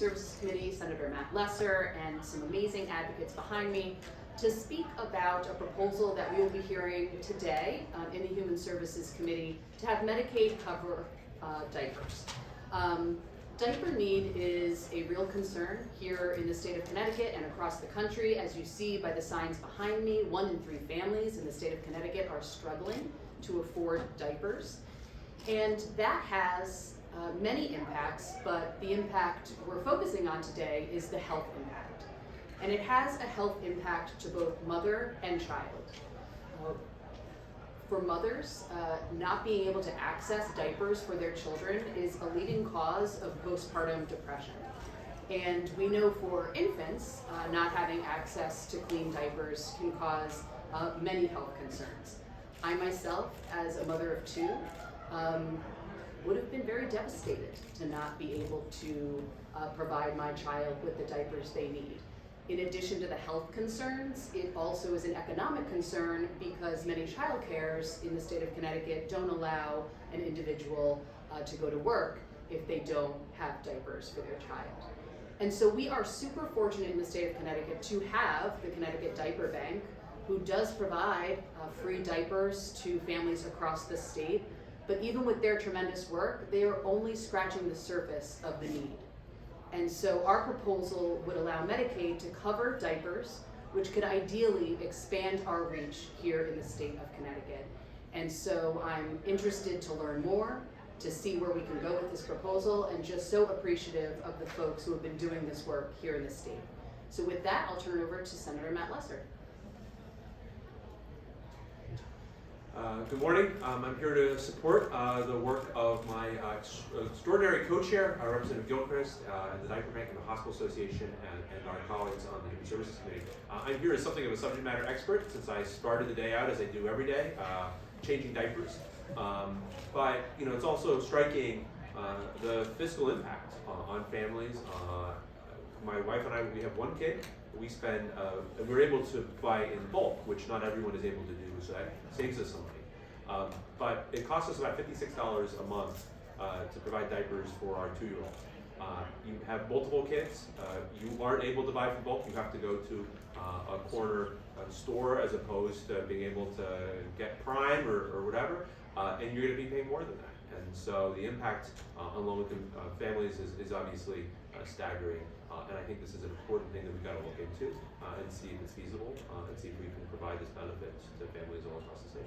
Services Committee, Senator Matt Lesser, and some amazing advocates behind me to speak about a proposal that we will be hearing today in the Human Services Committee to have Medicaid cover diapers. Diaper need is a real concern here in the state of Connecticut and across the country. As you see by the signs behind me, 1 in 3 families in the state of Connecticut are struggling to afford diapers. And that has many impacts, but the impact we're focusing on today is the health impact. And it has a health impact to both mother and child. For mothers, not being able to access diapers for their children is a leading cause of postpartum depression. And we know for infants, not having access to clean diapers can cause many health concerns. I myself, as a mother of 2, would have been very devastated to not be able to provide my child with the diapers they need. In addition to the health concerns, it also is an economic concern because many child cares in the state of Connecticut don't allow an individual to go to work if they don't have diapers for their child. And so we are super fortunate in the state of Connecticut to have the Connecticut Diaper Bank, who does provide free diapers to families across the state. But even with their tremendous work, they are only scratching the surface of the need. And so our proposal would allow Medicaid to cover diapers, which could ideally expand our reach here in the state of Connecticut. And so I'm interested to learn more, to see where we can go with this proposal, and just so appreciative of the folks who have been doing this work here in the state. So with that, I'll turn it over to Senator Matt Lesser. Good morning. I'm here to support the work of my extraordinary co-chair, Representative Gilchrist, and the Diaper Bank of the Hospital Association, and our colleagues on the Human Services Committee. I'm here as something of a subject matter expert since I started the day out, as I do every day, changing diapers. But it's also striking the fiscal impact on families. My wife and I, we have 1 kid. We spend, and we're able to buy in bulk, which not everyone is able to do, so that saves us some money. But it costs us about $56 a month to provide diapers for our 2-year-old. You have multiple kids, you aren't able to buy from bulk, you have to go to a corner store as opposed to being able to get Prime or whatever, and you're going to be paying more than that. And so the impact on low-income families is obviously staggering. And I think this is an important thing that we've got to look into and see if it's feasible and see if we can provide this benefit to families all across the state.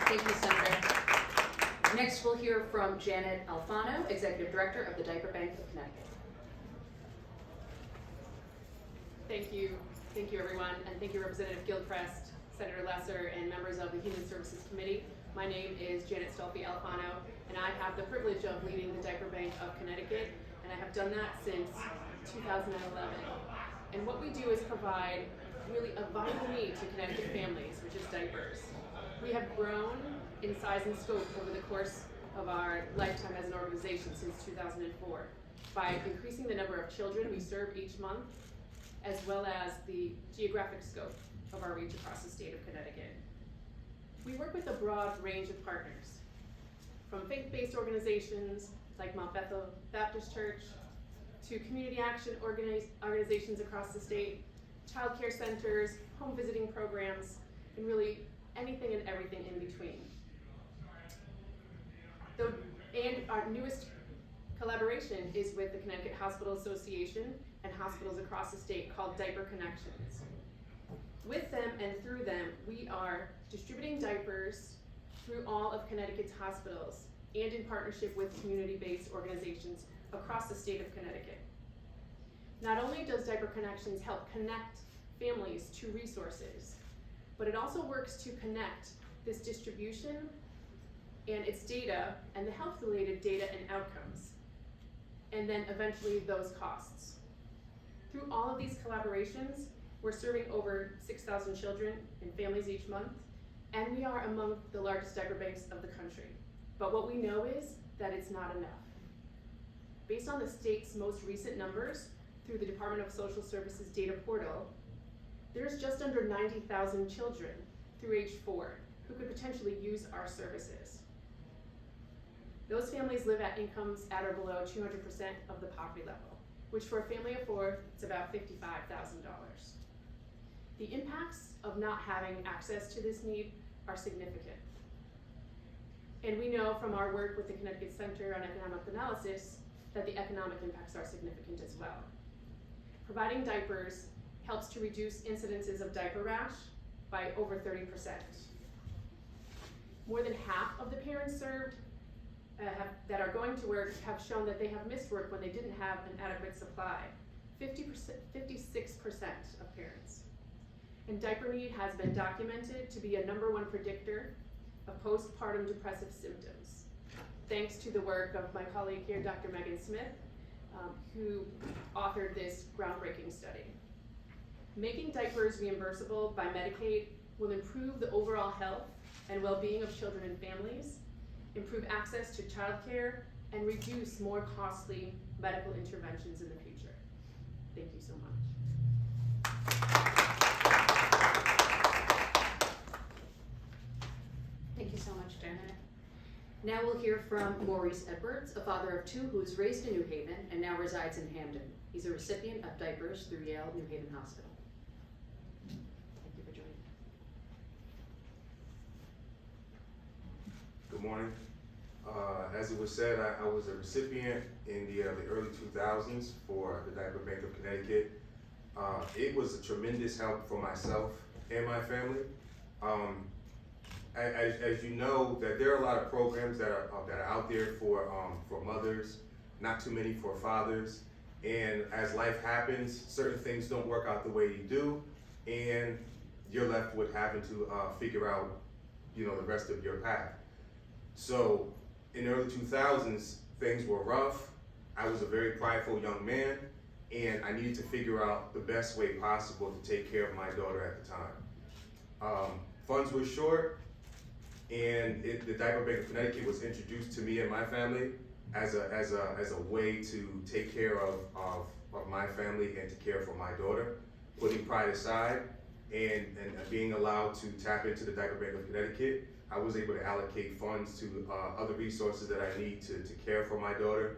Thank you, Senator. Next, we'll hear from Janet Alfano, Executive Director of the Diaper Bank of Connecticut. Thank you everyone, and thank you Representative Gilchrist, Senator Lesser, and members of the Human Services Committee. My name is Janet Stolfi Alfano, and I have the privilege of leading the Diaper Bank of Connecticut, and I have done that since 2011. And what we do is provide really a vital need to Connecticut families, which is diapers. We have grown in size and scope over the course of our lifetime as an organization since 2004 by increasing the number of children we serve each month, as well as the geographic scope of our reach across the state of Connecticut. We work with a broad range of partners, from faith-based organizations like Mount Bethel Baptist Church, to community action organizations across the state, child care centers, home visiting programs, and really anything and everything in between. And our newest collaboration is with the Connecticut Hospital Association and hospitals across the state called Diaper Connections. With them and through them, we are distributing diapers through all of Connecticut's hospitals and in partnership with community-based organizations across the state of Connecticut. Not only does Diaper Connections help connect families to resources, but it also works to connect this distribution and its data and the health-related data and outcomes, and then eventually those costs. Through all of these collaborations, we're serving over 6,000 children and families each month, and we are among the largest diaper banks of the country. But what we know is that it's not enough. Based on the state's most recent numbers through the Department of Social Services data portal, there's just under 90,000 children through age 4 who could potentially use our services. Those families live at incomes at or below 200% of the poverty level, which for a family of 4, it's about $55,000. The impacts of not having access to this need are significant. And we know from our work with the Connecticut Center on Economic Analysis that the economic impacts are significant as well. Providing diapers helps to reduce incidences of diaper rash by over 30%. More than half of the parents served that are going to work have shown that they have missed work when they didn't have an adequate supply. 56% of parents. And diaper need has been documented to be a #1 predictor of postpartum depressive symptoms, thanks to the work of my colleague here, Dr. Megan Smith, who authored this groundbreaking study. Making diapers reimbursable by Medicaid will improve the overall health and well-being of children and families, improve access to childcare, and reduce more costly medical interventions in the future. Thank you so much. Thank you so much, Janet. Now we'll hear from Maurice Edwards, a father of 2 who was raised in New Haven and now resides in Hamden. He's a recipient of Diapers through Yale New Haven Hospital. Thank you for joining. Good morning. As it was said, I was a recipient in the early 2000s for the Diaper Bank of Connecticut. It was a tremendous help for myself and my family. As you know, that there are a lot of programs that are out there for mothers, not too many for fathers. And as life happens, certain things don't work out the way you do, and you're left with having to figure out, the rest of your path. So in the early 2000s, things were rough. I was a very prideful young man, and I needed to figure out the best way possible to take care of my daughter at the time. Funds were short, and the Diaper Bank of Connecticut was introduced to me and my family as a way to take care of my family and to care for my daughter, putting pride aside and being allowed to tap into the Diaper Bank of Connecticut. I was able to allocate funds to other resources that I need to care for my daughter.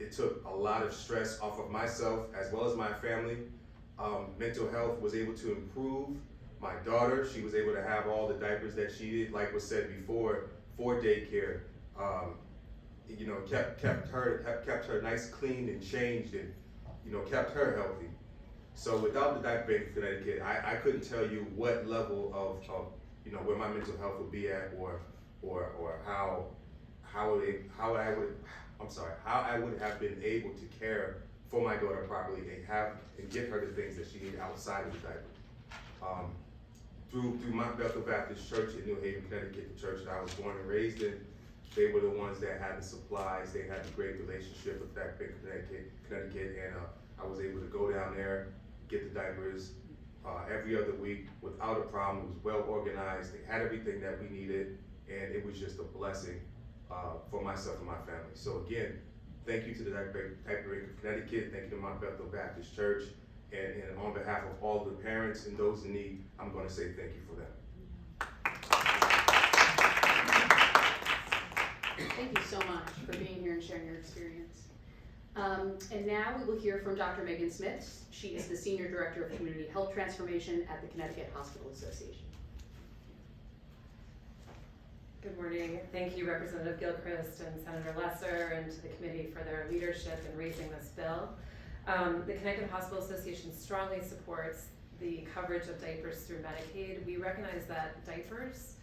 It took a lot of stress off of myself as well as my family. Mental health was able to improve. My daughter, she was able to have all the diapers that she needed, like was said before, for daycare. Kept her nice, clean, and changed, and kept her healthy. So without the Diaper Bank of Connecticut, I couldn't tell you what level of where my mental health would be at, or how I would have been able to care for my daughter properly and give her the things that she needed outside of the diaper. Through Mount Bethel Baptist Church in New Haven, Connecticut, the church that I was born and raised in, they were the ones that had the supplies. They had a great relationship with that big Connecticut, and I was able to go down there, get the diapers every other week without a problem. It was well organized. They had everything that we needed, and it was just a blessing for myself and my family. So again, thank you to the Diaper Bank of Connecticut. Thank you to Mount Bethel Baptist Church. And on behalf of all the parents and those in need, I'm going to say thank you for them. Thank you so much for being here and sharing your experience. And now we will hear from Dr. Megan Smith. She is the Senior Director of Community Health Transformation at the Connecticut Hospital Association. Good morning. Thank you, Representative Gilchrist and Senator Lesser, and to the committee for their leadership in raising this bill. The Connecticut Hospital Association strongly supports the coverage of diapers through Medicaid. We recognize that diapers,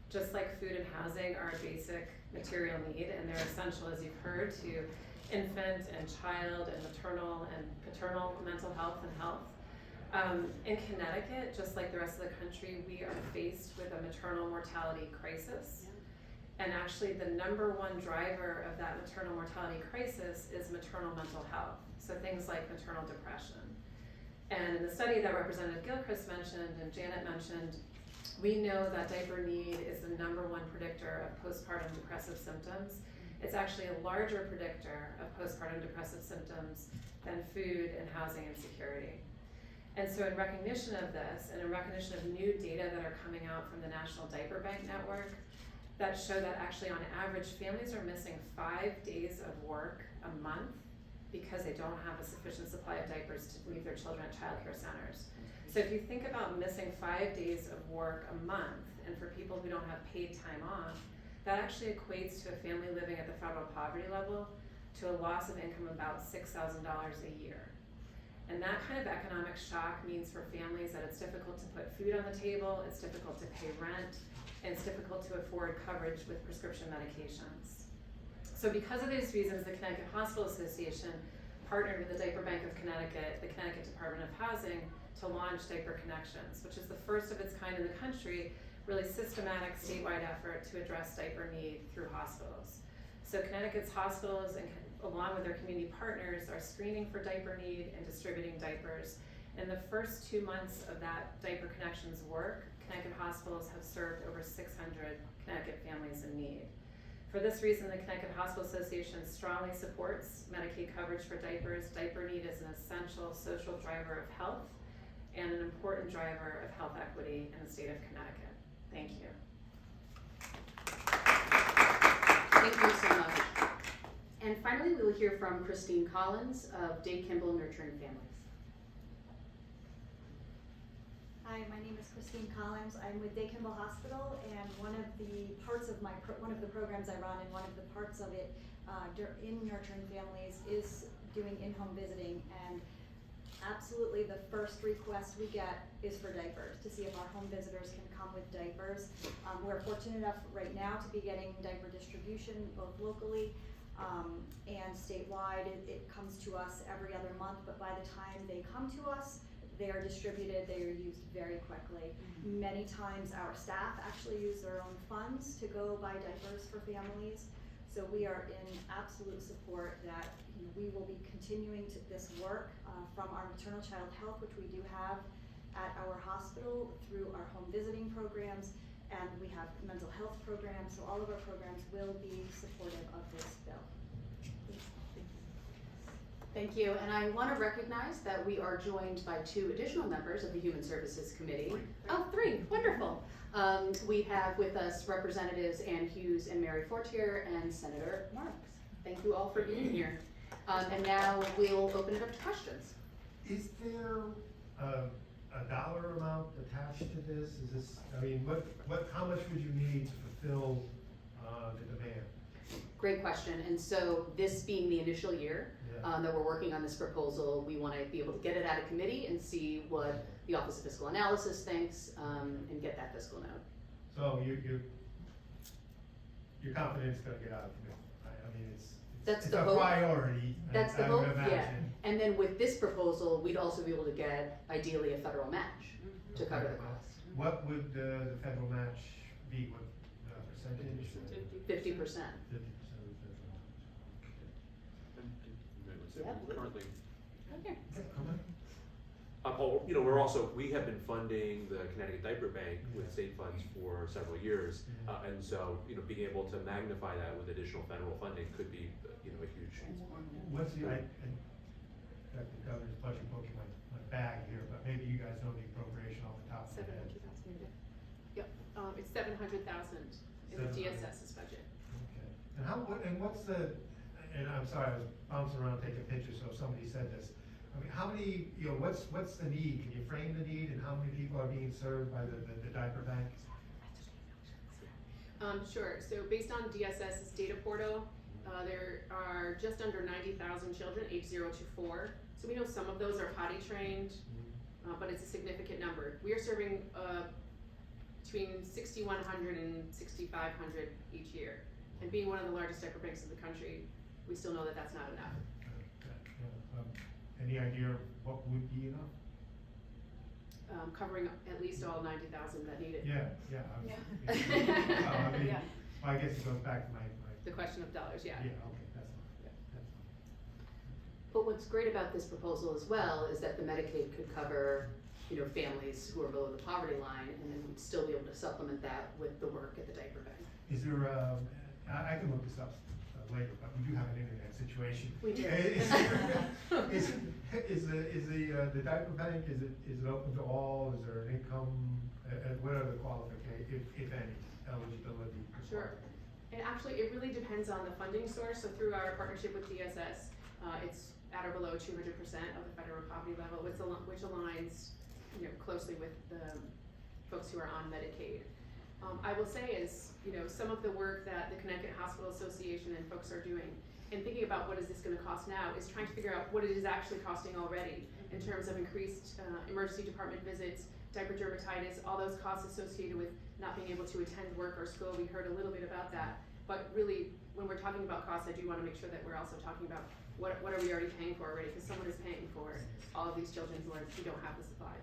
just like food and housing, are a basic material need, and they're essential, as you've heard, to infant and child and maternal and paternal mental health and health. In Connecticut, just like the rest of the country, we are faced with a maternal mortality crisis. And actually the #1 driver of that maternal mortality crisis is maternal mental health. So things like maternal depression. And in the study that Representative Gilchrist mentioned and Janet mentioned, we know that diaper need is the #1 predictor of postpartum depressive symptoms. It's actually a larger predictor of postpartum depressive symptoms than food and housing insecurity. And so in recognition of this, and in recognition of new data that are coming out from the National Diaper Bank Network, that show that actually on average, families are missing 5 days of work a month because they don't have a sufficient supply of diapers to leave their children at childcare centers. So if you think about missing 5 days of work a month, and for people who don't have paid time off, that actually equates to a family living at the federal poverty level to a loss of income of about $6,000 a year. And that kind of economic shock means for families that it's difficult to put food on the table, it's difficult to pay rent, and it's difficult to afford coverage with prescription medications. So because of these reasons, the Connecticut Hospital Association partnered with the Diaper Bank of Connecticut, the Connecticut Department of Housing, to launch Diaper Connections, which is the first of its kind in the country, really systematic statewide effort to address diaper need through hospitals. So Connecticut's hospitals, and along with their community partners, are screening for diaper need and distributing diapers. In the first 2 months of that Diaper Connections work, Connecticut hospitals have served over 600 Connecticut families in need. For this reason, the Connecticut Hospital Association strongly supports Medicaid coverage for diapers. Diaper need is an essential social driver of health and an important driver of health equity in the state of Connecticut. Thank you. Thank you so much. And finally, we will hear from Christine Collins of Day Kimball Nurturing Families. Hi, my name is Christine Collins. I'm with Day Kimball Hospital, and one of the parts of one of the programs I run, and one of the parts of it in Nurturing Families is doing in-home visiting. And absolutely, the first request we get is for diapers, to see if our home visitors can come with diapers. We're fortunate enough right now to be getting diaper distribution both locally and statewide. It comes to us every other month, but by the time they come to us, they are distributed, they are used very quickly. Many times our staff actually use their own funds to go buy diapers for families. So we are in absolute support that we will be continuing this work from our maternal child health, which we do have at our hospital, through our home visiting programs, and we have mental health programs. So all of our programs will be supportive of this bill. Thank you, and I want to recognize that we are joined by 2 additional members of the Human Services Committee. Three, wonderful. We have with us Representatives Ann Hughes and Mary Fortier and Senator Marks. Thank you all for being here. And now we'll open it up to questions. Is there a dollar amount attached to this? Is this, I mean, how much would you need to fulfill the demand? Great question, and so this being the initial year that we're working on this proposal, we want to be able to get it out of committee and see what the Office of Fiscal Analysis thinks and get that fiscal note. So you're confident it's going to get out of committee? I mean, That's it's the a hope. priority. That's the I hope, would imagine. yeah. And then with this proposal, we'd also be able to get ideally a federal match to cover the cost. What would the federal match be? What percentage? 50%. 50% of the federal match. Yep. Currently, Okay. we have been funding the Connecticut Diaper Bank with state funds for several years, and so, being able to magnify that with additional federal funding could be, a huge. What's the, in fact, the governor's budget book in my bag here, but maybe you guys know the appropriation off the top of your head. 700,000. Yep, it's 700,000 in the DSS's budget. Okay, and what's the, and I'm sorry, I was bouncing around taking pictures, so if somebody said this. I mean, how many, what's the need? Can you frame the need, and how many people are being served by the diaper bank? Sure, so based on DSS's data portal, there are just under 90,000 children, age 0 to 4. So we know some of those are potty trained, but it's a significant number. We are serving between 6,100 and 6,500 each year. And being one of the largest diaper banks in the country, we still know that that's not enough. Any idea of what would be enough? Covering at least all 90,000 that need it. Yeah. Yeah. I guess it goes back to my. The question of dollars, yeah. Yeah, okay, that's fine. Yeah. That's fine. But what's great about this proposal as well is that the Medicaid could cover, families who are below the poverty line, and then we'd still be able to supplement that with the work at the Diaper Bank. Is there, I can look this up later, but we do have an internet situation. We do. Is the diaper bank, is it open to all? Is there an income, what are the qualifications, if any? eligibility? Sure. And actually, it really depends on the funding source. So through our partnership with DSS, it's at or below 200% of the federal poverty level, which aligns, closely with the folks who are on Medicaid. I will say is, some of the work that the Connecticut Hospital Association and folks are doing and thinking about what is this going to cost now is trying to figure out what it is actually costing already in terms of increased emergency department visits, diaper dermatitis, all those costs associated with not being able to attend work or school. We heard a little bit about that. But really, when we're talking about costs, I do want to make sure that we're also talking about what are we already paying for already, because someone is paying for all of these children who don't have the supply.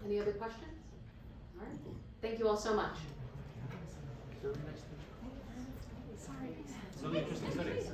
Any other questions? All right. Thank you all so much. Some interesting studies.